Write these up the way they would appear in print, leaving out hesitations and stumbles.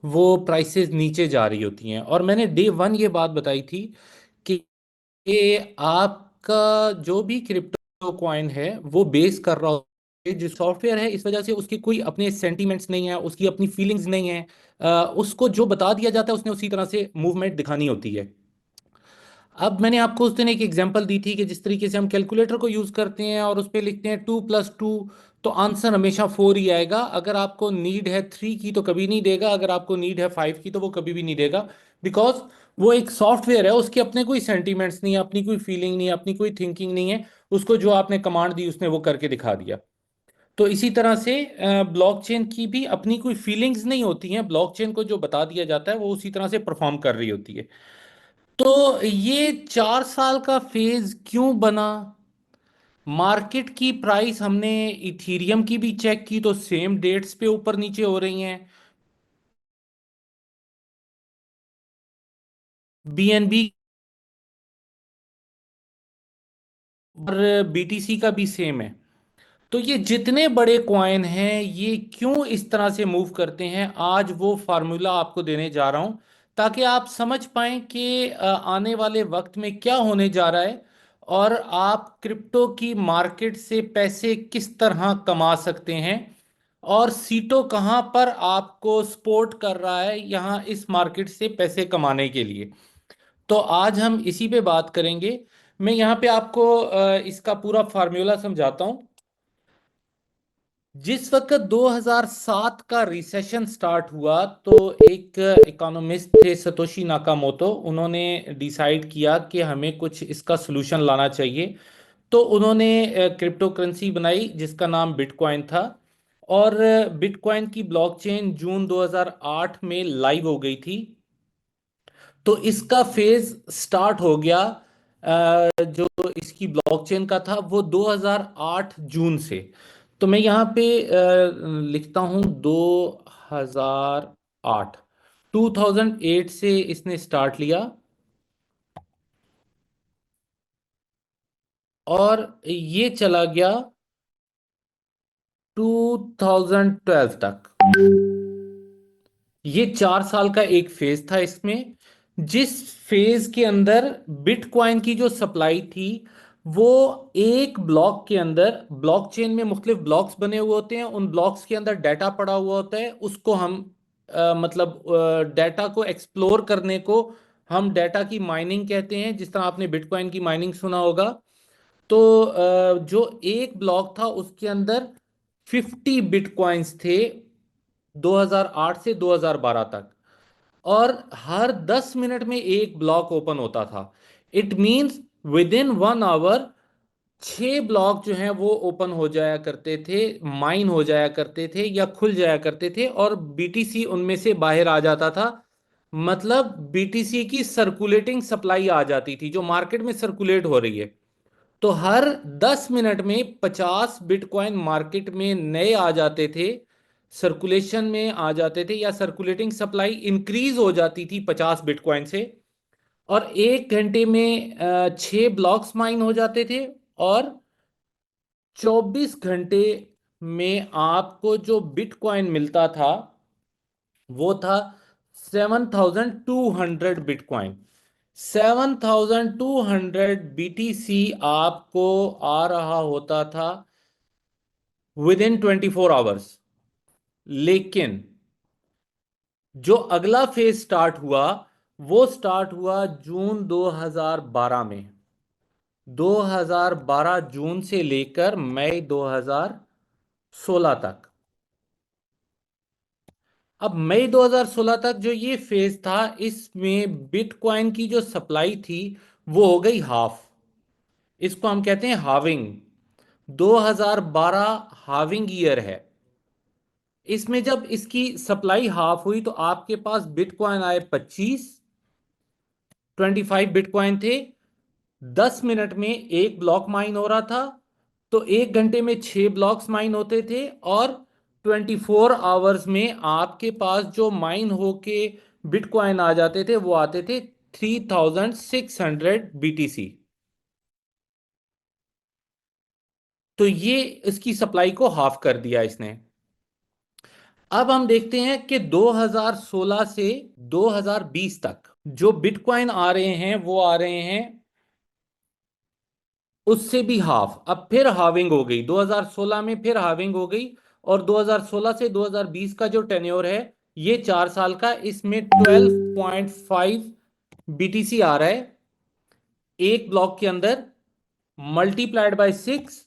वो प्राइसेस नीचे जा रही होती हैं। और मैंने डे वन ये बात बताई थी कि आपका जो भी क्रिप्टो कॉइन है वो बेस कर रहा है जो सॉफ्टवेयर है, इस वजह से उसके कोई अपने सेंटीमेंट्स नहीं है, उसकी अपनी फीलिंग्स नहीं है। उसको जो बता दिया जाता है उसने उसी तरह से मूवमेंट दिखानी होती है। अब मैंने आपको उस दिन एक एग्जांपल दी थी कि जिस तरीके से हम कैलकुलेटर को यूज करते हैं और उस पर लिखते हैं 2+2, तो आंसर हमेशा 4 ही आएगा। अगर आपको नीड है 3 की तो कभी नहीं देगा, अगर आपको नीड है 5 की तो वो कभी भी नहीं देगा। बिकॉज वो एक सॉफ्टवेयर है, उसके अपने कोई सेंटीमेंट्स नहीं है, अपनी कोई फीलिंग नहीं है, अपनी कोई थिंकिंग नहीं है। उसको जो आपने कमांड दी उसने वो करके दिखा दिया। तो इसी तरह से ब्लॉकचेन की भी अपनी कोई फीलिंग्स नहीं होती हैं, ब्लॉकचेन को जो बता दिया जाता है वो उसी तरह से परफॉर्म कर रही होती है। तो ये 4 साल का फेज क्यों बना? मार्केट की प्राइस हमने इथीरियम की भी चेक की तो सेम डेट्स पे ऊपर नीचे हो रही हैं। बीएनबी और बीटीसी का भी सेम है। तो ये जितने बड़े कॉइन हैं ये क्यों इस तरह से मूव करते हैं, आज वो फार्मूला आपको देने जा रहा हूं ताकि आप समझ पाएं कि आने वाले वक्त में क्या होने जा रहा है और आप क्रिप्टो की मार्केट से पैसे किस तरह कमा सकते हैं और सीटो कहां पर आपको सपोर्ट कर रहा है यहाँ इस मार्केट से पैसे कमाने के लिए। तो आज हम इसी पे बात करेंगे। मैं यहाँ पे आपको इसका पूरा फार्मूला समझाता हूँ। जिस वक्त 2007 का रिसेशन स्टार्ट हुआ तो एक इकोनॉमिस्ट थे सतोशी नाकामोटो, उन्होंने डिसाइड किया कि हमें कुछ इसका सोल्यूशन लाना चाहिए। तो उन्होंने क्रिप्टो करेंसी बनाई जिसका नाम बिटकॉइन था। और बिटकॉइन की ब्लॉकचेन जून 2008 में लाइव हो गई थी। तो इसका फेज स्टार्ट हो गया। जो इसकी ब्लॉकचेन का था वो 2008 जून से। तो मैं यहाँ पे लिखता हूँ 2008, 2008 से इसने स्टार्ट लिया और ये चला गया 2012 तक। ये 4 साल का एक फेज था इसमें, जिस फेज के अंदर बिटकॉइन की जो सप्लाई थी वो एक ब्लॉक के अंदर, ब्लॉकचेन में मुख्तलिफ ब्लॉक्स बने हुए होते हैं, उन ब्लॉक्स के अंदर डाटा पड़ा हुआ होता है, उसको हम मतलब डाटा को एक्सप्लोर करने को हम डाटा की माइनिंग कहते हैं, जिस तरह आपने बिटकॉइन की माइनिंग सुना होगा। तो जो एक ब्लॉक था उसके अंदर 50 बिटकॉइंस थे 2008 से 2012 तक। और हर 10 मिनट में एक ब्लॉक ओपन होता था। It means within 1 hour 6 block जो हैं वो ओपन हो जाया करते थे, माइन हो जाया करते थे या खुल जाया करते थे, और बीटीसी उनमें से बाहर आ जाता था। मतलब बीटीसी की सर्कुलेटिंग सप्लाई आ जाती थी जो मार्केट में सर्कुलेट हो रही है। तो हर 10 मिनट में 50 बिटकॉइन मार्केट में नए आ जाते थे, सर्कुलेशन में आ जाते थे, या सर्कुलेटिंग सप्लाई इंक्रीज हो जाती थी 50 बिटकॉइन से। और 1 घंटे में 6 ब्लॉक्स माइन हो जाते थे। और 24 घंटे में आपको जो बिटकॉइन मिलता था वो था 7200 बिटकॉइन। 7200 आपको आ रहा होता था विद इन 24 आवर्स। लेकिन जो अगला फेज स्टार्ट हुआ वो स्टार्ट हुआ जून 2012 में। 2012 जून से लेकर मई 2016 तक। अब मई 2016 तक जो ये फेज था इसमें बिटकॉइन की जो सप्लाई थी वो हो गई हाफ। इसको हम कहते हैं हाविंग। 2012 हाविंग ईयर है। इसमें जब इसकी सप्लाई हाफ हुई तो आपके पास बिटकॉइन आए 25 बिटकॉइन थे। 10 मिनट में एक ब्लॉक माइन हो रहा था। तो 1 घंटे में 6 ब्लॉक्स माइन होते थे। और 24 आवर्स में आपके पास जो माइन होके बिटकॉइन आ जाते थे वो आते थे 3600 बीटीसी। तो ये इसकी सप्लाई को हाफ कर दिया इसने। अब हम देखते हैं कि 2016 से 2020 तक जो बिटकॉइन आ रहे हैं वो आ रहे हैं उससे भी हाफ। अब फिर हाविंग हो गई 2016 में, फिर हाविंग हो गई। और 2016 से 2020 का जो टेन्योर है ये 4 साल का, इसमें 12.5 बीटीसी आ रहा है एक ब्लॉक के अंदर, मल्टीप्लाइड बाय 6।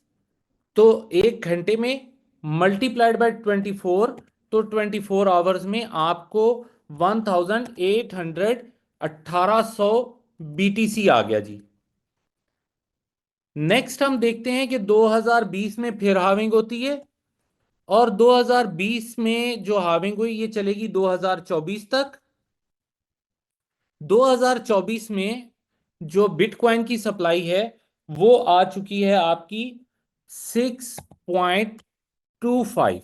तो 1 घंटे में मल्टीप्लाइड बाय 24, तो 24 आवर्स में आपको 1800 बीटीसी आ गया जी। नेक्स्ट हम देखते हैं कि 2020 में फिर हाविंग होती है, और 2020 में जो हाविंग हुई ये चलेगी 2024 तक। 2024 में जो बिटकॉइन की सप्लाई है वो आ चुकी है आपकी 6.25,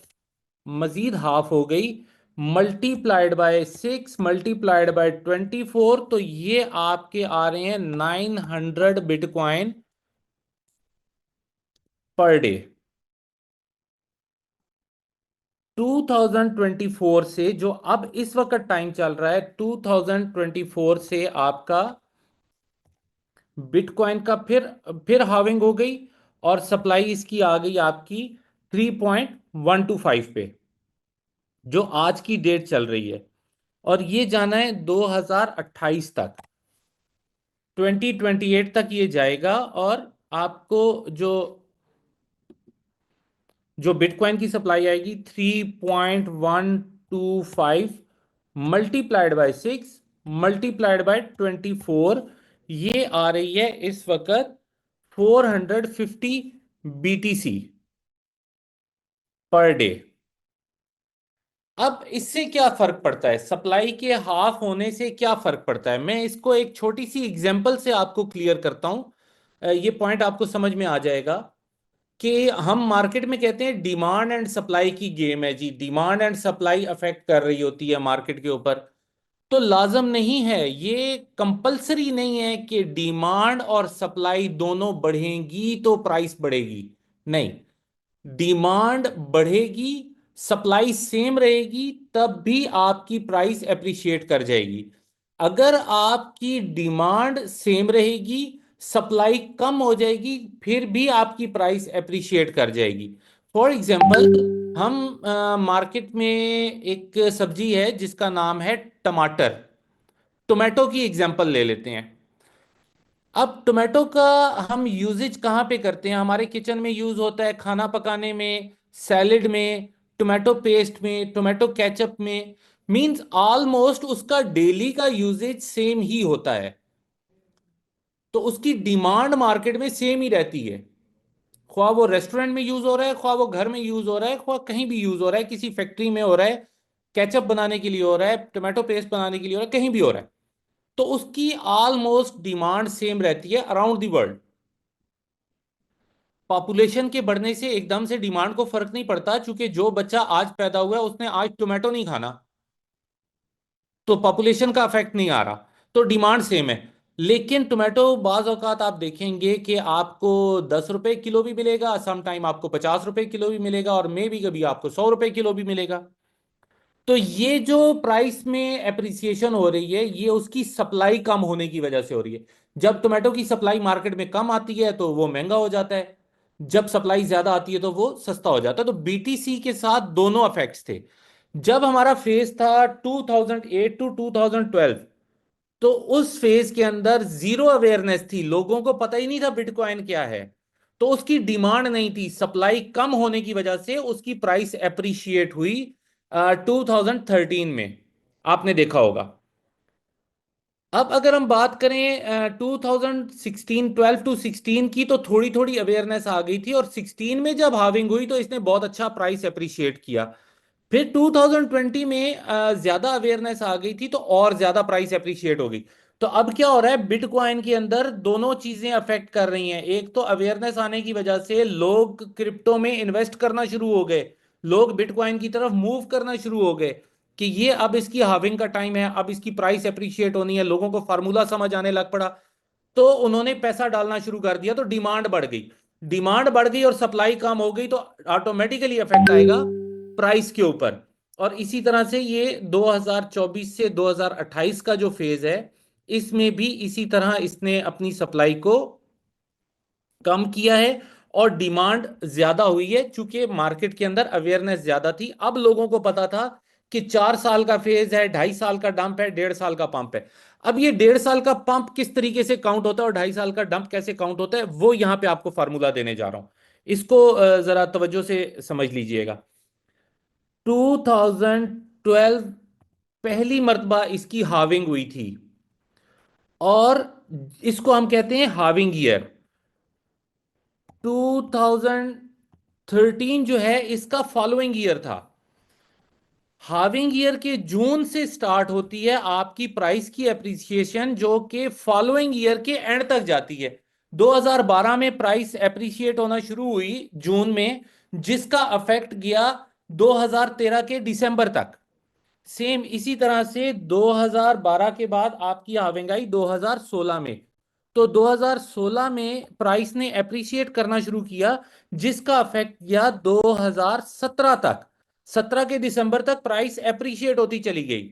मजीद हाफ हो गई। मल्टीप्लाइड बाय 6 मल्टीप्लाइड बाय 24, तो ये आपके आ रहे हैं 900 बिटकॉइन पर डे। 2024 से जो अब इस वक्त टाइम चल रहा है, 2024 से आपका बिटकॉइन का फिर हाविंग हो गई, और सप्लाई इसकी आ गई आपकी 3.125 पे, जो आज की डेट चल रही है। और ये जाना है 2028 तक, 2028 तक ये जाएगा। और आपको जो जो बिटकॉइन की सप्लाई आएगी 3.125 मल्टीप्लाइड बाय 6 मल्टीप्लाइड बाय 24, ये आ रही है इस वक्त 450 बीटीसी पर डे। अब इससे क्या फर्क पड़ता है, सप्लाई के हाफ होने से क्या फर्क पड़ता है, मैं इसको एक छोटी सी एग्जांपल से आपको क्लियर करता हूं। ये पॉइंट आपको समझ में आ जाएगा कि हम मार्केट में कहते हैं डिमांड एंड सप्लाई की गेम है जी, डिमांड एंड सप्लाई अफेक्ट कर रही होती है मार्केट के ऊपर। तो लाजम नहीं है, ये कंपलसरी नहीं है कि डिमांड और सप्लाई दोनों बढ़ेंगी तो प्राइस बढ़ेगी। नहीं, डिमांड बढ़ेगी, सप्लाई सेम रहेगी, तब भी आपकी प्राइस एप्रिशिएट कर जाएगी। अगर आपकी डिमांड सेम रहेगी, सप्लाई कम हो जाएगी, फिर भी आपकी प्राइस एप्रिशिएट कर जाएगी। फॉर एग्जाम्पल, हम मार्केट में एक सब्जी है जिसका नाम है टमाटर, टोमेटो की एग्जाम्पल ले लेते हैं। अब टोमेटो का हम यूजेज कहाँ पे करते हैं, हमारे किचन में यूज होता है खाना पकाने में, सैलेड में, टोमेटो पेस्ट में, टोमेटो केचप में। मींस ऑलमोस्ट उसका डेली का यूजेज सेम ही होता है, तो उसकी डिमांड मार्केट में सेम ही रहती है। ख्वाह वो रेस्टोरेंट में यूज हो रहा है, ख्वाह वो घर में यूज हो रहा है, ख्वाह कहीं भी यूज हो रहा है, किसी फैक्ट्री में हो रहा है, केचप बनाने के लिए हो रहा है, टोमेटो पेस्ट बनाने के लिए हो रहा है, कहीं भी हो रहा है, तो उसकी ऑलमोस्ट डिमांड सेम रहती है अराउंड द वर्ल्ड। पॉपुलेशन के बढ़ने से एकदम से डिमांड को फर्क नहीं पड़ता, क्योंकि जो बच्चा आज पैदा हुआ है उसने आज टोमेटो नहीं खाना, तो पॉपुलेशन का अफेक्ट नहीं आ रहा, तो डिमांड सेम है। लेकिन टोमेटो बाज औकात आप देखेंगे कि आपको 10 रुपए किलो भी मिलेगा, सम टाइम आपको 50 रुपए किलो भी मिलेगा, और मे भी कभी आपको 100 रुपए किलो भी मिलेगा। तो ये जो प्राइस में एप्रिसिएशन हो रही है ये उसकी सप्लाई कम होने की वजह से हो रही है। जब टोमेटो की सप्लाई मार्केट में कम आती है तो वो महंगा हो जाता है, जब सप्लाई ज्यादा आती है तो वो सस्ता हो जाता है। तो बीटीसी के साथ दोनों इफेक्ट्स थे। जब हमारा फेज था 2008 टू 2012, तो उस फेज के अंदर जीरो अवेयरनेस थी, लोगों को पता ही नहीं था बिटकॉइन क्या है, तो उसकी डिमांड नहीं थी, सप्लाई कम होने की वजह से उसकी प्राइस एप्रिशिएट हुई 2013 में, आपने देखा होगा। अब अगर हम बात करें 2016, 12 टू 16 की, तो थोड़ी थोड़ी अवेयरनेस आ गई थी, और 16 में जब हाविंग हुई तो इसने बहुत अच्छा प्राइस अप्रिशिएट किया। फिर 2020 में ज्यादा अवेयरनेस आ गई थी, तो और ज्यादा प्राइस अप्रिशिएट हो गई। तो अब क्या हो रहा है, बिटकॉइन के अंदर दोनों चीजें अफेक्ट कर रही हैं। एक तो अवेयरनेस आने की वजह से लोग क्रिप्टो में इन्वेस्ट करना शुरू हो गए, लोग बिटकॉइन की तरफ मूव करना शुरू हो गए कि ये अब इसकी हाविंग का टाइम है, अब इसकी प्राइस अप्रिशिएट होनी है, लोगों को फार्मूला समझ आने लग पड़ा, तो उन्होंने पैसा डालना शुरू कर दिया, तो डिमांड बढ़ गई। डिमांड बढ़ गई और सप्लाई कम हो गई, तो ऑटोमेटिकली इफेक्ट आएगा प्राइस के ऊपर। और इसी तरह से ये 2024 से 2028 का जो फेज है, इसमें भी इसी तरह इसने अपनी सप्लाई को कम किया है और डिमांड ज्यादा हुई है, क्योंकि मार्केट के अंदर अवेयरनेस ज्यादा थी। अब लोगों को पता था कि 4 साल का फेज है, 2.5 साल का डंप है, 1.5 साल का पंप है। अब ये 1.5 साल का पंप किस तरीके से काउंट होता है और 2.5 साल का डंप कैसे काउंट होता है, वो यहां पे आपको फार्मूला देने जा रहा हूं। इसको जरा तवज्जो से समझ लीजिएगा। 2012 पहली मर्तबा इसकी हाविंग हुई थी, और इसको हम कहते हैं हाविंग ईयर। 2013 जो है इसका फॉलोइंग ईयर था। हाविंग ईयर के जून से स्टार्ट होती है आपकी प्राइस की एप्रिसिएशन, जो कि फॉलोइंग ईयर के एंड तक जाती है। 2012 में प्राइस एप्रिसिएट होना शुरू हुई जून में, जिसका अफेक्ट गया 2013 के दिसंबर तक। सेम इसी तरह से 2012 के बाद आपकी हाविंग आई 2016 में। तो 2016 में प्राइस ने एप्रिशिएट करना शुरू किया, जिसका अफेक्ट किया 2017 तक। 17 के दिसंबर तक प्राइस एप्रिशिएट होती चली गई।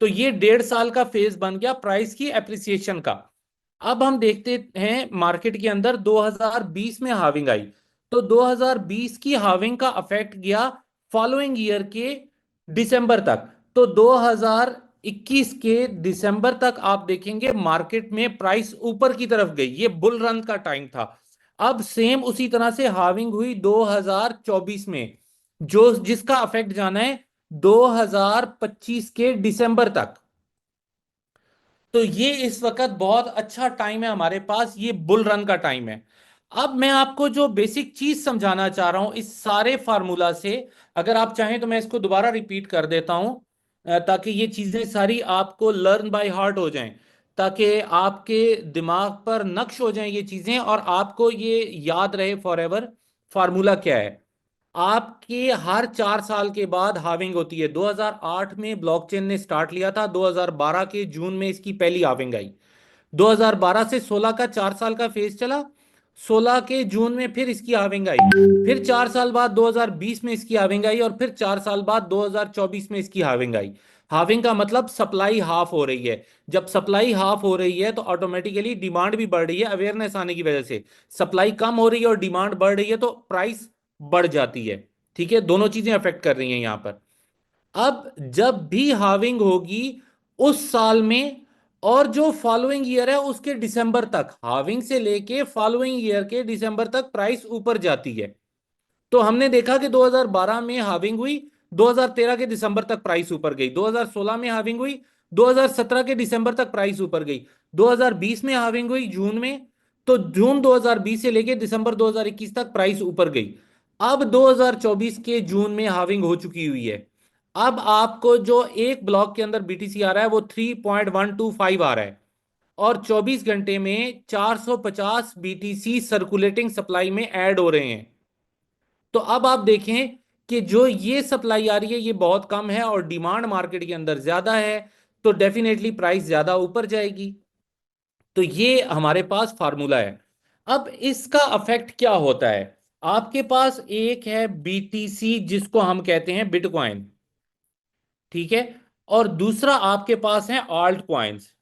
तो ये 1.5 साल का फेज बन गया प्राइस की एप्रिसिएशन का। अब हम देखते हैं मार्केट के अंदर 2020 में हाविंग आई। तो 2020 की हाविंग का अफेक्ट गया फॉलोइंग ईयर के दिसंबर तक। तो 2021 के दिसंबर तक आप देखेंगे मार्केट में प्राइस ऊपर की तरफ गई, ये बुल रन का टाइम था। अब सेम उसी तरह से हाविंग हुई 2024 में, जो जिसका अफेक्ट जाना है 2025 के दिसंबर तक। तो ये इस वक्त बहुत अच्छा टाइम है हमारे पास, ये बुल रन का टाइम है। अब मैं आपको जो बेसिक चीज समझाना चाह रहा हूं इस सारे फार्मूला से, अगर आप चाहें तो मैं इसको दोबारा रिपीट कर देता हूं, ताकि ये चीजें सारी आपको लर्न बाय हार्ट हो जाएं, ताकि आपके दिमाग पर नक्श हो जाएं ये चीजें और आपको ये याद रहे फॉर एवर फार्मूला क्या है। आपके हर 4 साल के बाद हाविंग होती है। 2008 में ब्लॉकचेन ने स्टार्ट लिया था, 2012 के जून में इसकी पहली हाविंग आई। 2012 से 16 का 4 साल का फेज चला, 16 के जून में फिर इसकी हाविंग आई। फिर 4 साल बाद 2020 में इसकी हाविंग आई, और फिर 4 साल बाद 2024 में इसकी हाविंग आई। हाविंग का मतलब सप्लाई हाफ हो रही है। जब सप्लाई हाफ हो रही है तो ऑटोमेटिकली डिमांड भी बढ़ रही है, अवेयरनेस आने की वजह से। सप्लाई कम हो रही है और डिमांड बढ़ रही है तो प्राइस बढ़ जाती है। ठीक है, दोनों चीजें अफेक्ट कर रही हैं यहां पर। अब जब भी हाविंग होगी उस साल में, और जो फॉलोइंग ईयर है उसके दिसंबर तक, हाविंग से लेके फॉलोइंग ईयर के दिसंबर तक प्राइस ऊपर जाती है। तो हमने देखा कि 2012 में हाविंग हुई, 2013 के दिसंबर तक प्राइस ऊपर गई। 2016 में हाविंग हुई, 2017 के दिसंबर तक प्राइस ऊपर गई। 2020 में हाविंग हुई जून में, तो जून 2020 से लेके दिसंबर 2021 तक प्राइस ऊपर गई। अब 2024 के जून में हाविंग हो चुकी हुई है। अब आपको जो एक ब्लॉक के अंदर बीटीसी आ रहा है वो 3.125 आ रहा है, और 24 घंटे में 450 बीटीसी सर्कुलेटिंग सप्लाई में ऐड हो रहे हैं। तो अब आप देखें कि जो ये सप्लाई आ रही है ये बहुत कम है और डिमांड मार्केट के अंदर ज्यादा है, तो डेफिनेटली प्राइस ज्यादा ऊपर जाएगी। तो ये हमारे पास फार्मूला है। अब इसका अफेक्ट क्या होता है, आपके पास एक है बीटीसी जिसको हम कहते हैं बिटकॉइन, ठीक है, और दूसरा आपके पास है आल्ट कॉइन्स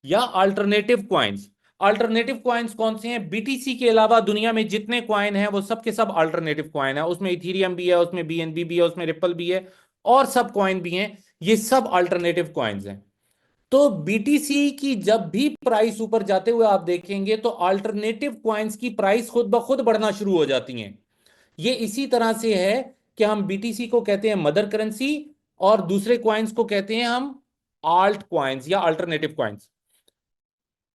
या अल्टरनेटिव कॉइन्स। अल्टरनेटिव कॉइन्स कौन से हैं, बीटीसी के अलावा दुनिया में जितने कॉइन हैं वो सब के सब अल्टरनेटिव कॉइन है। उसमें इथीरियम भी है, उसमें बीएनबी भी है, उसमें रिपल भी है, और सब कॉइन भी हैं। ये सब अल्टरनेटिव कॉइन्स हैं। तो बीटीसी की जब भी प्राइस ऊपर जाते हुए आप देखेंगे तो अल्टरनेटिव कॉइन्स की प्राइस खुद ब खुद बढ़ना शुरू हो जाती हैं। ये इसी तरह से है कि हम बीटीसी को कहते हैं मदर करेंसी, और दूसरे कॉइन्स को कहते हैं हम आल्ट कॉइन्स या अल्टरनेटिव कॉइन्स।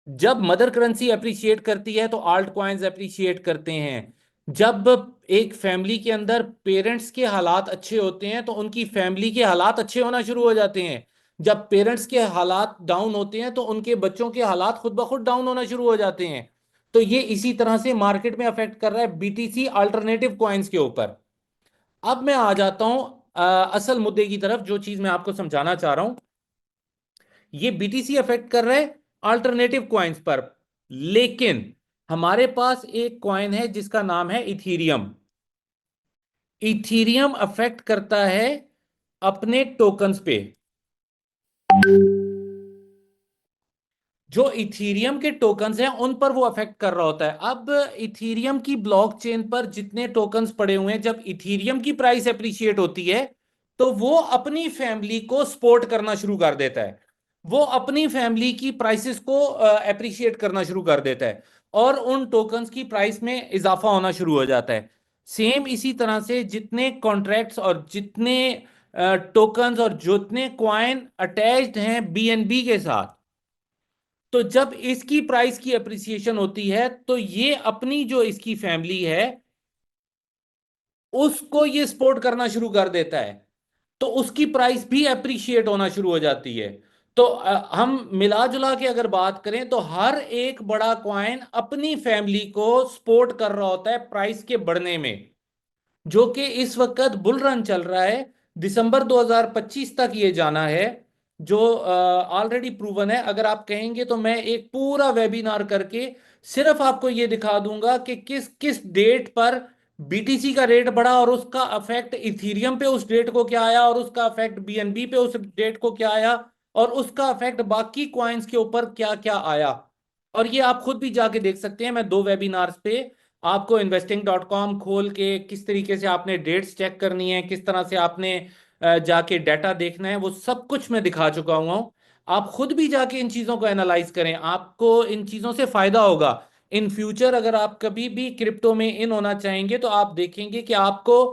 जब मदर करेंसी अप्रिशिएट करती है तो आल्ट कॉइन्स अप्रिशिएट करते हैं। जब एक फैमिली के अंदर पेरेंट्स के हालात अच्छे होते हैं तो उनकी फैमिली के हालात अच्छे होना शुरू हो जाते हैं। जब पेरेंट्स के हालात डाउन होते हैं तो उनके बच्चों के हालात खुद ब खुद डाउन होना शुरू हो जाते हैं। तो ये इसी तरह से मार्केट में अफेक्ट कर रहा है बीटीसी अल्टरनेटिव कॉइन्स के ऊपर। अब मैं आ जाता हूं असल मुद्दे की तरफ, जो चीज मैं आपको समझाना चाह रहा हूं। ये बीटीसी अफेक्ट कर रहा है अल्टरनेटिव कॉइन्स पर, लेकिन हमारे पास एक कॉइन है जिसका नाम है इथीरियम। इथीरियम अफेक्ट करता है अपने टोकन्स पे। जो इथीरियम के टोकन्स हैं उन पर वो अफेक्ट कर रहा होता है। अब इथीरियम की ब्लॉकचेन पर जितने टोकन्स पड़े हुए हैं, जब इथीरियम की प्राइस अप्रिशिएट होती है तो वो अपनी फैमिली को सपोर्ट करना शुरू कर देता है। वो अपनी फैमिली की प्राइसेस को अप्रिशिएट करना शुरू कर देता है और उन टोकन्स की प्राइस में इजाफा होना शुरू हो जाता है। सेम इसी तरह से जितने कॉन्ट्रैक्ट्स और जितने टोकन्स और जितने क्वाइन अटैच्ड हैं बीएनबी के साथ, तो जब इसकी प्राइस की अप्रिसिएशन होती है तो ये अपनी जो इसकी फैमिली है उसको ये सपोर्ट करना शुरू कर देता है, तो उसकी प्राइस भी अप्रिशिएट होना शुरू हो जाती है। तो हम मिला जुला के अगर बात करें तो हर एक बड़ा कॉइन अपनी फैमिली को सपोर्ट कर रहा होता है प्राइस के बढ़ने में। जो कि इस वक्त बुल रन चल रहा है, दिसंबर 2025 तक ये जाना है, जो ऑलरेडी प्रूवन है। अगर आप कहेंगे तो मैं एक पूरा वेबिनार करके सिर्फ आपको ये दिखा दूंगा कि किस किस डेट पर बीटीसी का रेट बढ़ा और उसका अफेक्ट इथीरियम पे उस डेट को क्या आया, और उसका अफेक्ट बीएनबी पे उस डेट को क्या आया, और उसका अफेक्ट बाकी क्वाइंस के ऊपर क्या क्या आया। और ये आप खुद भी जाके देख सकते हैं, मैं 2 वेबिनार्स पे आपको investing.com खोल के किस तरीके से आपने डेट्स चेक करनी है, किस तरह से आपने जाके डाटा देखना है, वो सब कुछ मैं दिखा चुका हुआ हूं। आप खुद भी जाके इन चीजों को एनालाइज करें, आपको इन चीजों से फायदा होगा। इन फ्यूचर अगर आप कभी भी क्रिप्टो में इन होना चाहेंगे तो आप देखेंगे कि आपको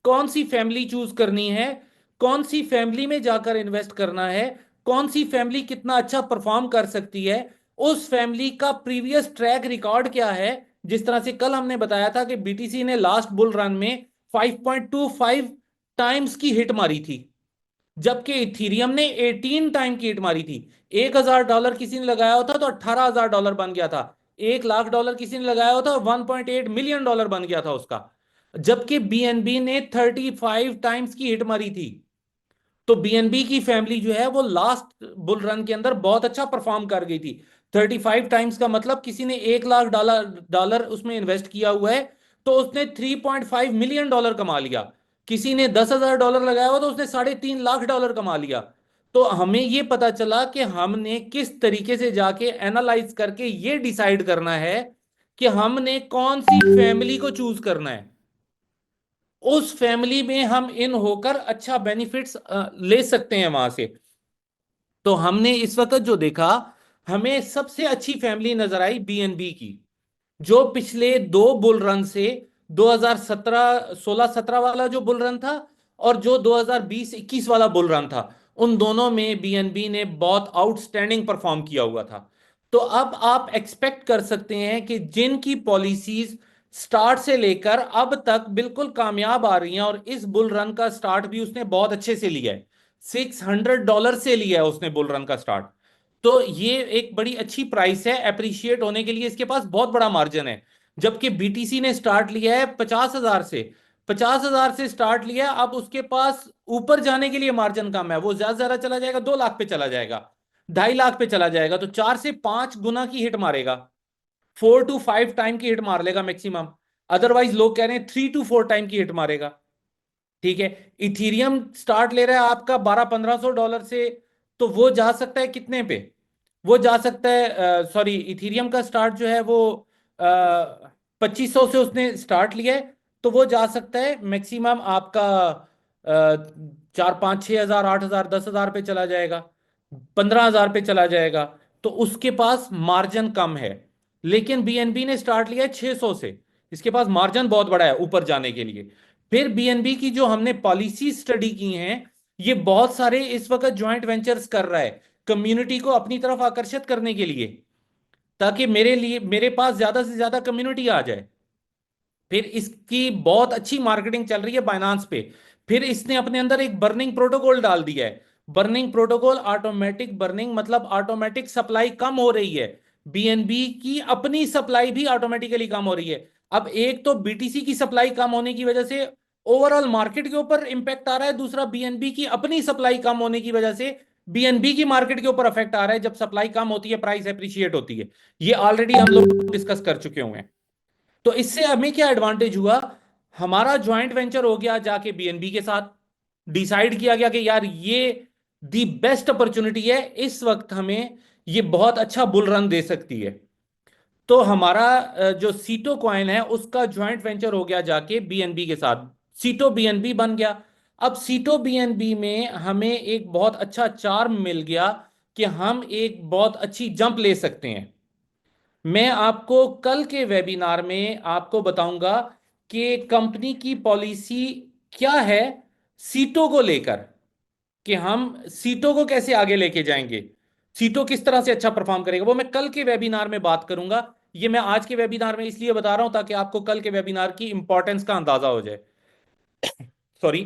कौन सी फैमिली चूज करनी है, कौन सी फैमिली में जाकर इन्वेस्ट करना है, कौन सी फैमिली कितना अच्छा परफॉर्म कर सकती है, उस फैमिली का प्रीवियस ट्रैक रिकॉर्ड क्या है। जिस तरह से कल हमने बताया था कि बीटीसी ने लास्ट बुल रन में 5.25 टाइम्स की हिट मारी थी, जबकि इथीरियम ने 18 टाइम की हिट मारी थी। $1,000 किसी ने लगाया होता तो $18,000 बन गया था। $1,00,000 किसी ने लगाया होता $1.8 मिलियन बन गया था उसका। जबकि बीएनबी ने 35 टाइम्स की हिट मारी थी। तो बीएनबी की फैमिली जो है वो लास्ट बुल रन के अंदर बहुत अच्छा परफॉर्म कर गई थी। 35 टाइम्स का मतलब किसी ने $1,00,000 उसमें इन्वेस्ट किया हुआ है तो उसने $3.5 मिलियन कमा लिया। किसी ने $10,000 लगाया हुआ तो उसने $3.5 लाख कमा लिया। तो हमें ये पता चला कि हमने किस तरीके से जाके एनालाइज करके ये डिसाइड करना है कि हमने कौन सी फैमिली को चूज करना है, उस फैमिली में हम इन होकर अच्छा बेनिफिट्स ले सकते हैं वहां से। तो हमने इस वक्त जो देखा, हमें सबसे अच्छी फैमिली नजर आई बीएनबी की, जो पिछले 2 बुल रन से 2017 16-17 वाला जो बुल रन था और जो 2020-21 वाला बुल रन था, उन दोनों में बीएनबी ने बहुत आउटस्टैंडिंग परफॉर्म किया हुआ था। तो अब आप एक्सपेक्ट कर सकते हैं कि जिनकी पॉलिसीज स्टार्ट से लेकर अब तक बिल्कुल कामयाब आ रही हैं, और इस बुल रन का स्टार्ट भी उसने बहुत अच्छे से लिया है, $600 से लिया है उसने बुल रन का स्टार्ट। तो ये एक बड़ी अच्छी प्राइस है, अप्रिशिएट होने के लिए इसके पास बहुत बड़ा मार्जिन है। जबकि बीटीसी ने स्टार्ट लिया है 50,000 से, 50,000 से स्टार्ट लिया है, अब उसके पास ऊपर जाने के लिए मार्जिन कम है, वो ज्यादा से ज्यादा चला जाएगा 2 लाख पे चला जाएगा, 2.5 लाख पे चला जाएगा, तो 4 से 5 गुना की हिट मारेगा, 4 to 5 टाइम की हिट मार लेगा मैक्सिमम। अदरवाइज लोग कह रहे हैं 3 to 4 टाइम की हिट मारेगा। ठीक है, इथीरियम स्टार्ट ले रहा है आपका 1200-1500 डॉलर से, तो वो जा सकता है कितने पे, वो जा सकता है, सॉरी, इथीरियम का स्टार्ट जो है वो 2500 से उसने स्टार्ट लिया है, तो वो जा सकता है मैक्सिमम आपका 4 5 6 हजार 8 हजार 10 हजार पे चला जाएगा, 15 हजार पे चला जाएगा। तो उसके पास मार्जिन कम है। लेकिन बीएनबी ने स्टार्ट लिया है 600 से, इसके पास मार्जिन बहुत बड़ा है ऊपर जाने के लिए। फिर बीएनबी की जो हमने पॉलिसी स्टडी की हैं, ये बहुत सारे इस वक्त ज्वाइंट वेंचर्स कर रहा है कम्युनिटी को अपनी तरफ आकर्षित करने के लिए, ताकि मेरे लिए मेरे पास ज्यादा से ज्यादा कम्युनिटी आ जाए। फिर इसकी बहुत अच्छी मार्केटिंग चल रही है बाइनांस पे। फिर इसने अपने अंदर एक बर्निंग प्रोटोकॉल डाल दिया है। बर्निंग प्रोटोकॉल ऑटोमेटिक बर्निंग, मतलब ऑटोमेटिक सप्लाई कम हो रही है, बीएनबी की अपनी सप्लाई भी ऑटोमेटिकली कम हो रही है। अब एक तो बीटीसी की सप्लाई कम होने की वजह से ओवरऑल मार्केट के ऊपर इंपैक्ट आ रहा है, दूसरा बीएनबी की अपनी सप्लाई कम होने की वजह से बीएनबी की मार्केट के ऊपर इफेक्ट आ रहा है। जब सप्लाई कम होती है प्राइस अप्रिशिएट होती है, ये ऑलरेडी हम लोग डिस्कस कर चुके हुए हैं। तो इससे हमें क्या एडवांटेज हुआ, हमारा ज्वाइंट वेंचर हो गया जाके बीएनबी के साथ, डिसाइड किया गया कि यार ये दी बेस्ट अपॉर्चुनिटी है, इस वक्त हमें ये बहुत अच्छा बुल रन दे सकती है। तो हमारा जो सीटो कॉइन है उसका ज्वाइंट वेंचर हो गया जाके बीएनबी के साथ, सीटो बीएनबी बन गया। अब सीटो बीएनबी में हमें एक बहुत अच्छा चार्म मिल गया कि हम एक बहुत अच्छी जंप ले सकते हैं। मैं आपको कल के वेबिनार में आपको बताऊंगा कि कंपनी की पॉलिसी क्या है सीटों को लेकर, कि हम सीटों को कैसे आगे लेके जाएंगे, सीटों किस तरह से अच्छा परफॉर्म करेगा, वो मैं कल के वेबिनार में बात करूंगा। ये मैं आज के वेबिनार में इसलिए बता रहा हूं ताकि आपको कल के वेबिनार की इंपॉर्टेंस का अंदाजा हो जाए। सॉरी।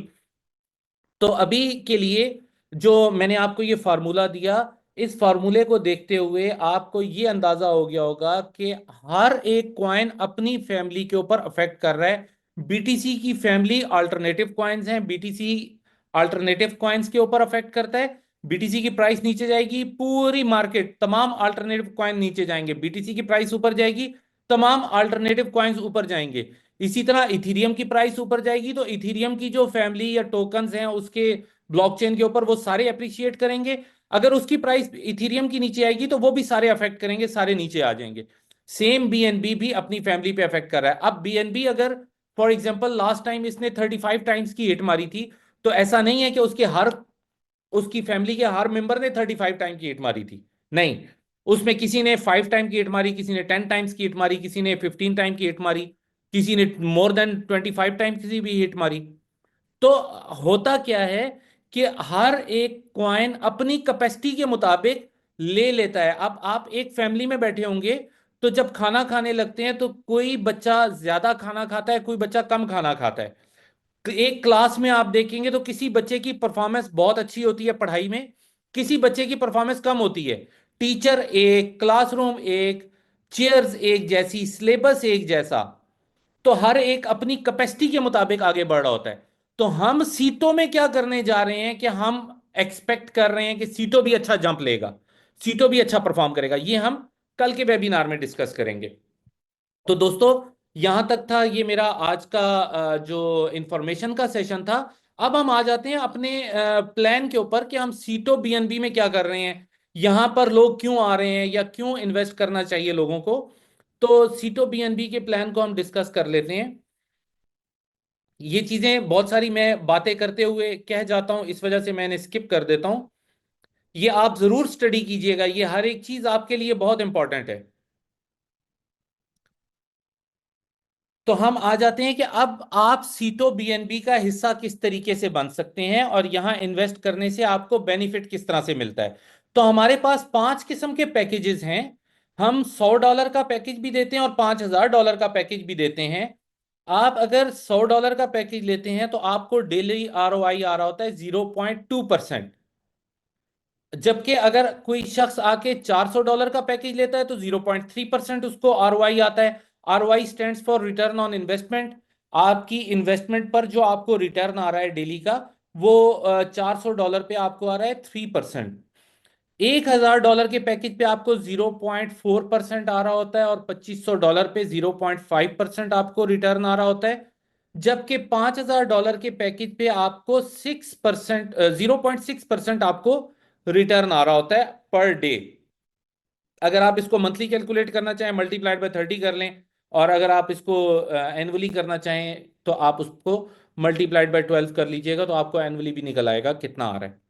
तो अभी के लिए जो मैंने आपको ये फार्मूला दिया, इस फार्मूले को देखते हुए आपको ये अंदाजा हो गया होगा कि हर एक कॉइन अपनी फैमिली के ऊपर अफेक्ट कर रहा है। बीटीसी की फैमिली अल्टरनेटिव कॉइन्स हैं, बीटीसी अल्टरनेटिव कॉइन्स के ऊपर अफेक्ट करता है। बीटीसी की प्राइस नीचे जाएगी, पूरी मार्केट तमाम अल्टरनेटिव कॉइन नीचे जाएंगे। बीटीसी की प्राइस ऊपर जाएगी, तमाम अल्टरनेटिव कॉइन्स ऊपर जाएंगे। इसी तरह इथीरियम की प्राइस ऊपर जाएगी तो इथीरियम की जो फैमिली या टोकन्स हैं उसके ब्लॉकचेन के ऊपर वो सारे अप्रिशिएट करेंगे। अगर उसकी प्राइस इथीरियम की नीचे आएगी तो वो भी सारे अफेक्ट करेंगे, सारे नीचे आ जाएंगे। सेम बीएनबी भी अपनी फैमिली पे अफेक्ट कर रहा है। अब बीएनबी अगर फॉर एग्जांपल लास्ट टाइम इसने 35 टाइम्स की हिट मारी थी, तो ऐसा नहीं है कि उसकी फैमिली के हर मेंबर ने 35 टाइम की हिट मारी थी। नहीं, उसमें किसी ने 5 टाइम की हिट मारी, किसी ने 10 टाइम्स की हिट मारी, किसी ने 15 टाइम की हिट मारी, किसी ने मोर देन 25 टाइम किसी भी हिट मारी। तो होता क्या है कि हर एक कॉइन अपनी कैपेसिटी के मुताबिक ले लेता है। अब आप एक फैमिली में बैठे होंगे, तो जब खाना खाने लगते हैं तो कोई बच्चा ज्यादा खाना खाता है, कोई बच्चा कम खाना खाता है। एक क्लास में आप देखेंगे तो किसी बच्चे की परफॉर्मेंस बहुत अच्छी होती है पढ़ाई में, किसी बच्चे की परफॉर्मेंस कम होती है। टीचर एक, क्लासरूम एक, चेयर्स एक जैसी, सिलेबस एक जैसा, तो हर एक अपनी कैपेसिटी के मुताबिक आगे बढ़ रहा होता है। तो हम सीटों में क्या करने जा रहे हैं कि हम एक्सपेक्ट कर रहे हैं कि सीटों भी अच्छा जंप लेगा, सीटों भी अच्छा परफॉर्म करेगा। ये हम कल के वेबिनार में डिस्कस करेंगे। तो दोस्तों, यहां तक था ये मेरा आज का जो इंफॉर्मेशन का सेशन था। अब हम आ जाते हैं अपने प्लान के ऊपर कि हम सीटो बीएनबी में क्या कर रहे हैं, यहां पर लोग क्यों आ रहे हैं या क्यों इन्वेस्ट करना चाहिए लोगों को। तो सीटो बीएनबी के प्लान को हम डिस्कस कर लेते हैं। ये चीजें बहुत सारी मैं बातें करते हुए कह जाता हूं, इस वजह से मैंने स्किप कर देता हूं। ये आप जरूर स्टडी कीजिएगा, ये हर एक चीज आपके लिए बहुत इंपॉर्टेंट है। तो हम आ जाते हैं कि अब आप सीटो बीएनबी का हिस्सा किस तरीके से बन सकते हैं और यहां इन्वेस्ट करने से आपको बेनिफिट किस तरह से मिलता है। तो हमारे पास 5 किस्म के पैकेजेस हैं। हम $100 का पैकेज भी देते हैं और $5,000 का पैकेज भी देते हैं। आप अगर $100 का पैकेज लेते हैं तो आपको डेली आरओआई आ रहा होता है 0.2%। जबकि अगर कोई शख्स आके $400 का पैकेज लेता है तो 0.3% उसको आरओआई आता है। ROI stands for return on investment. आपकी इन्वेस्टमेंट पर जो आपको रिटर्न आ रहा है डेली का, वो $400 पे आपको आ रहा है 3%। $1,000 के पैकेज पे आपको 0.4% आ रहा होता है और $2,500 पे 0.5% आपको रिटर्न आ रहा होता है। जबकि $5,000 के पैकेज पे आपको 6%, 0.6% आपको रिटर्न आ रहा होता है पर डे। अगर आप इसको मंथली कैलकुलेट करना चाहें, मल्टीप्लाइड बाय 30 कर लें, और अगर आप इसको एनुअली करना चाहें तो आप उसको मल्टीप्लाइड बाय 12 कर लीजिएगा, तो आपको एनुअली भी निकल आएगा कितना आ रहा है।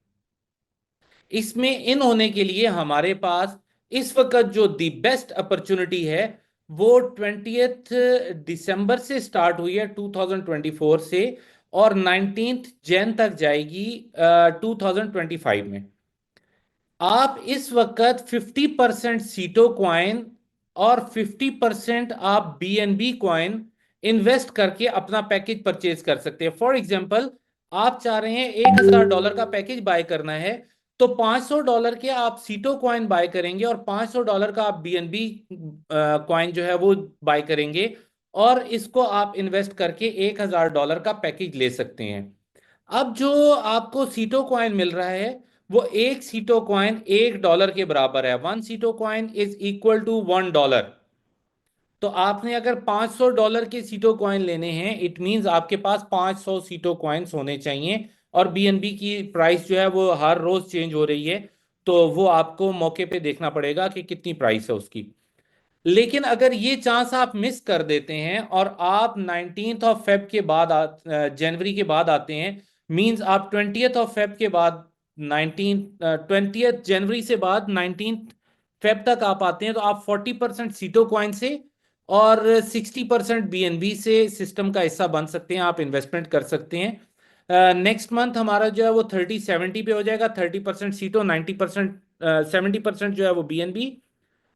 इसमें इन होने के लिए हमारे पास इस वक्त जो दी बेस्ट अपॉर्चुनिटी है वो 20 दिसंबर से स्टार्ट हुई है 2024 से, और 19 जैन तक जाएगी 2025 में। आप इस वक्त 50% सीटो क्वाइन और 50% आप बीएनबी क्वाइन इन्वेस्ट करके अपना पैकेज परचेज कर सकते हैं। फॉर एग्जाम्पल, आप चाह रहे हैं $1,000 का पैकेज बाय करना है, तो $500 के आप सीटो क्वाइन बाय करेंगे और $500 का आप बीएनबी क्वाइन जो है वो बाय करेंगे, और इसको आप इन्वेस्ट करके $1,000 का पैकेज ले सकते हैं। अब जो आपको सीटो क्वाइन मिल रहा है, वो एक सीटो कॉइन $1 के बराबर है। 1 सीटो कॉइन इज इक्वल टू $1। तो आपने अगर $500 के सीटो कॉइन लेने हैं, इट मींस आपके पास 500 सीटो कॉइन्स होने चाहिए। और बीएनबी की प्राइस जो है वो हर रोज चेंज हो रही है, तो वो आपको मौके पे देखना पड़ेगा कि कितनी प्राइस है उसकी। लेकिन अगर ये चांस आप मिस कर देते हैं और आप 19th ऑफ फेब के बाद जनवरी के बाद आते हैं, मींस आप 20th ऑफ फेब के बाद 20th जनवरी से बाद 19th फेब तक आप आते हैं, तो आप 40% सीटो कॉइन से और 60% बीएनबी से सिस्टम का हिस्सा बन सकते हैं, आप इन्वेस्टमेंट कर सकते हैं। नेक्स्ट मंथ हमारा जो है वो 30-70 पे हो जाएगा, 30% सीटो, 90% 70% जो है वो बीएनबी।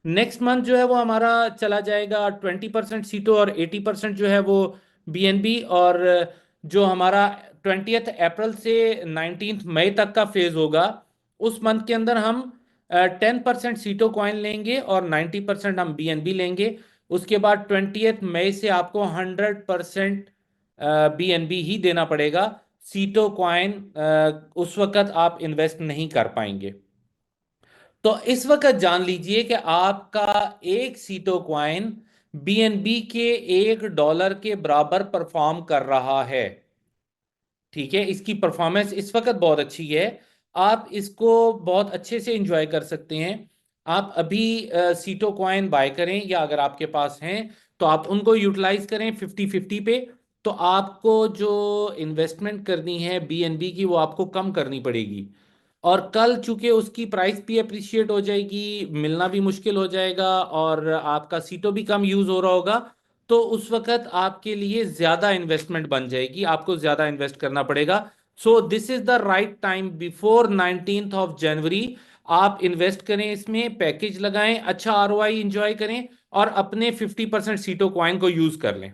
नेक्स्ट मंथ जो है वो हमारा चला जाएगा 20% सीटो और 80% जो है वो बीएनबी। और जो हमारा 20th अप्रैल से 19th मई तक का फेज होगा, उस मंथ के अंदर हम 10% सीटो कॉइन लेंगे और 90% हम बीएनबी लेंगे। उसके बाद 20th मई से आपको 100% बीएनबी ही देना पड़ेगा। सीटो कॉइन उस वक्त आप इन्वेस्ट नहीं कर पाएंगे। तो इस वक्त जान लीजिए कि आपका एक सीटो क्वाइन बीएनबी के $1 के बराबर परफॉर्म कर रहा है। ठीक है, इसकी परफॉर्मेंस इस वक्त बहुत अच्छी है, आप इसको बहुत अच्छे से एंजॉय कर सकते हैं। आप अभी सीटो कॉइन बाय करें, या अगर आपके पास हैं तो आप उनको यूटिलाइज करें 50-50 पे। तो आपको जो इन्वेस्टमेंट करनी है बीएनबी की, वो आपको कम करनी पड़ेगी। और कल चूंकि उसकी प्राइस भी अप्रिशिएट हो जाएगी, मिलना भी मुश्किल हो जाएगा और आपका सीटो भी कम यूज हो रहा होगा, तो उस वक्त आपके लिए ज्यादा इन्वेस्टमेंट बन जाएगी, आपको ज्यादा इन्वेस्ट करना पड़ेगा। So this is the right time, before 19th of January आप इन्वेस्ट करें, इसमें पैकेज लगाएं, अच्छा आरओआई इंजॉय करें और अपने 50% सीटो क्वाइन को यूज कर लें।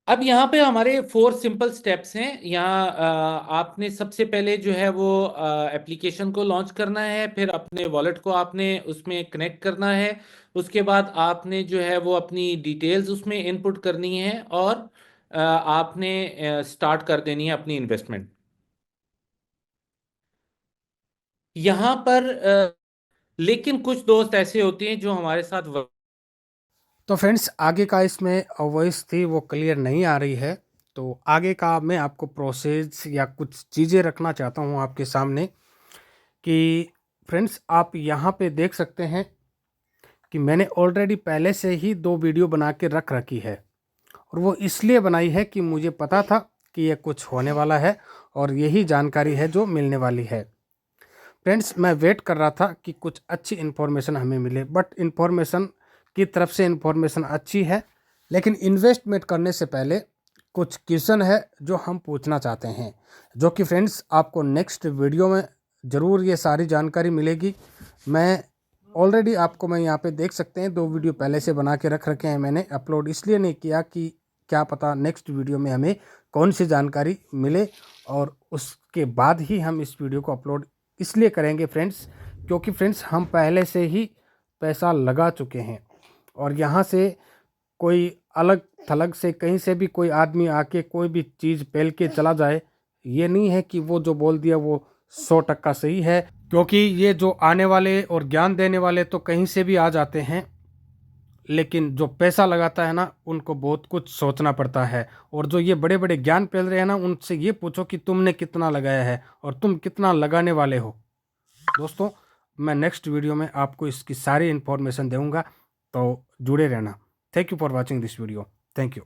अब यहाँ पे हमारे 4 सिंपल स्टेप्स हैं। यहाँ आपने सबसे पहले जो है वो एप्लीकेशन को लॉन्च करना है, फिर अपने वॉलेट को आपने उसमें कनेक्ट करना है। उसके बाद आपने जो है वो अपनी डिटेल्स उसमें इनपुट करनी है और आपने स्टार्ट कर देनी है अपनी इन्वेस्टमेंट। यहाँ पर लेकिन कुछ दोस्त ऐसे होते हैं जो हमारे साथ तो फ्रेंड्स, आगे का इसमें वॉइस थी वो क्लियर नहीं आ रही है। तो आगे का मैं आपको प्रोसेस या कुछ चीज़ें रखना चाहता हूँ आपके सामने कि फ्रेंड्स, आप यहाँ पे देख सकते हैं कि मैंने ऑलरेडी पहले से ही 2 वीडियो बना के रख रखी है। और वो इसलिए बनाई है कि मुझे पता था कि ये कुछ होने वाला है और यही जानकारी है जो मिलने वाली है। फ्रेंड्स, मैं वेट कर रहा था कि कुछ अच्छी इन्फॉर्मेशन हमें मिले, बट इन्फॉर्मेशन की तरफ से इन्फॉर्मेशन अच्छी है, लेकिन इन्वेस्टमेंट करने से पहले कुछ क्वेश्चन है जो हम पूछना चाहते हैं, जो कि फ्रेंड्स आपको नेक्स्ट वीडियो में ज़रूर ये सारी जानकारी मिलेगी। मैं ऑलरेडी आपको, मैं यहाँ पे देख सकते हैं 2 वीडियो पहले से बना के रख रखे हैं। मैंने अपलोड इसलिए नहीं किया कि क्या पता नेक्स्ट वीडियो में हमें कौन सी जानकारी मिले, और उसके बाद ही हम इस वीडियो को अपलोड इसलिए करेंगे फ्रेंड्स, क्योंकि फ्रेंड्स हम पहले से ही पैसा लगा चुके हैं। और यहाँ से कोई अलग थलग से कहीं से भी कोई आदमी आके कोई भी चीज़ पेल के चला जाए, ये नहीं है कि वो जो बोल दिया वो 100% सही है, क्योंकि ये जो आने वाले और ज्ञान देने वाले तो कहीं से भी आ जाते हैं, लेकिन जो पैसा लगाता है ना, उनको बहुत कुछ सोचना पड़ता है। और जो ये बड़े बड़े ज्ञान फैल रहे हैं ना, उनसे ये पूछो कि तुमने कितना लगाया है और तुम कितना लगाने वाले हो। दोस्तों, मैं नेक्स्ट वीडियो में आपको इसकी सारी इन्फॉर्मेशन दूंगा, तो जुड़े रहना। Thank you for watching this video. Thank you.